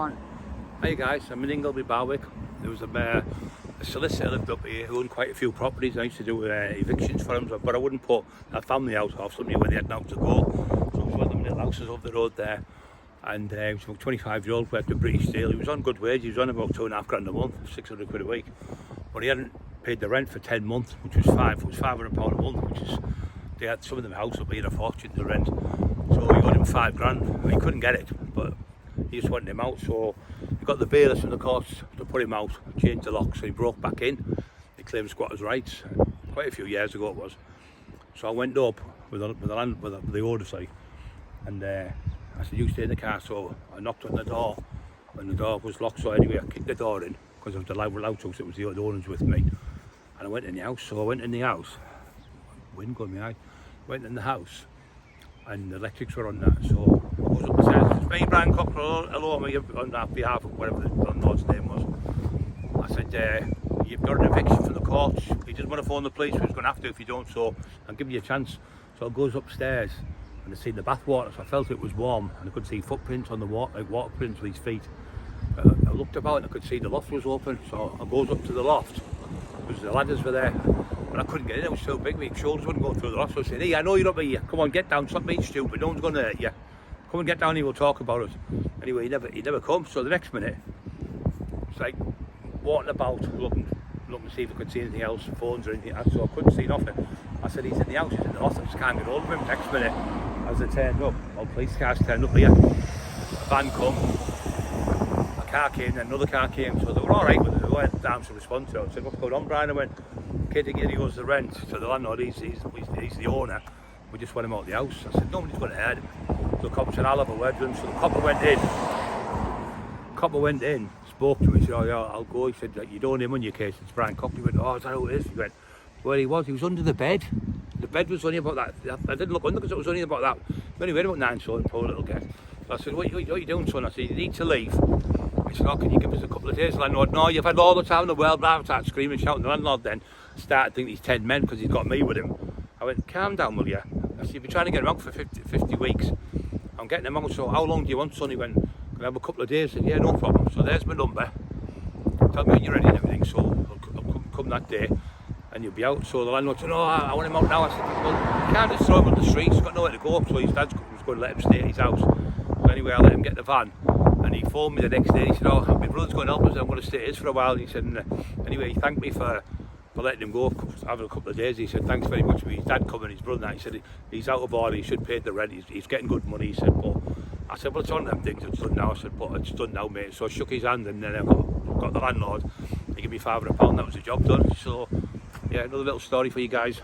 Hi guys, I'm in Ingleby, Barwick. There was a solicitor lived up here who owned quite a few properties. I used to do evictions for him, but I wouldn't put a family house off somebody where they had nowhere to go. So it was one of them little houses over the road there. And he was about 25-year-old, worked at British Steel. He was on good wage, he was on about £2.5 a month, 600 quid a week. But he hadn't paid the rent for 10 months, which was £500 a month, which is, they had some of them houses up here a fortune to rent. So he owed him £5,000. He couldn't get it, but he just wanted him out. So he got the bailiffs from the courts to put him out, changed the lock, so he broke back in. He claimed squatters' rights, quite a few years ago it was. So I went up with the oversight, and I said, you stay in the car. So I knocked on the door, and the door was locked. So anyway, I kicked the door in, because it was the loud house, it was the owners with me. And I went in the house, so I went in the house, wind going my eye, went in the house, and the electrics were on that. So I goes up the stairs, it's me, Brian Cockrell, hello, on behalf of whatever the landlord's name was. I said, you've got an eviction from the courts. He didn't want to phone the police, but he's going to have to if you don't, so I'll give you a chance. So I goes upstairs, and I seen the bath water, so I felt it was warm, and I could see footprints on the water, like water prints with his feet. I looked about and I could see the loft was open, so I goes up to the loft, because the ladders were there, but I couldn't get in, it was so big, my shoulders wouldn't go through the loft. So I said, hey, I know you're up here, come on, get down, stop being stupid, no one's going to hurt you. Come and get down here, we'll talk about it. Anyway, he never come, so the next minute, it's like walking about, looking to see if I could see anything else, phones or anything, so I couldn't see nothing. I said, he's in the house, he's in the loft, I just can't get hold of him. Next minute, as they turned up, all police cars turned up here, a van come, a car came, then another car came, so they were alright with it, they weren't down to respond to it. I said, what's going on, Brian? I went, kid, he owes the rent, so the landlord, he's the owner, we just want him out of the house. I said, nobody's going to hurt him. So the cop said, I'll have a word with him. So the copper went in, spoke to me, he said, oh yeah, I'll go. He said, you don't own him on your case, it's Brian Cox. He went, oh, is that how it is? He went, well, he was under the bed. The bed was only about that. I didn't look under because it was only about that. He only weighed about 9 stone, poor little guy. So I said, what are you doing, son? I said, you need to leave. He said, oh, can you give us a couple of days? The landlord, no, you've had all the time in the world. I started screaming, shouting. The landlord then started thinking he's 10 men because he's got me with him. I went, calm down, will you? I said, you've been trying to get him out for 50 weeks. I'm getting him out, so how long do you want, son? He went, can I have a couple of days? I said, yeah, no problem. So there's my number. Tell me when you're ready and everything, so I'll come that day and you'll be out. So the landlord said, no, I want him out now. I said, well, you can't just throw him on the street, he's got nowhere to go. So his dad was going to let him stay at his house. So anyway, I let him get the van. And he phoned me the next day, he said, oh, my brother's going to help us, I'm going to stay at his for a while. And he said, anyway, he thanked me for letting him go after a couple of days. He said, thanks very much for his dad coming, his brother. He said, he's out of order, he should pay the rent, he's getting good money. He said, but I said, well, it's one of them things, it's done now. I said, but it's done now, mate. So I shook his hand, and then I got the landlord. He gave me £500, that was the job done. So yeah, another little story for you guys.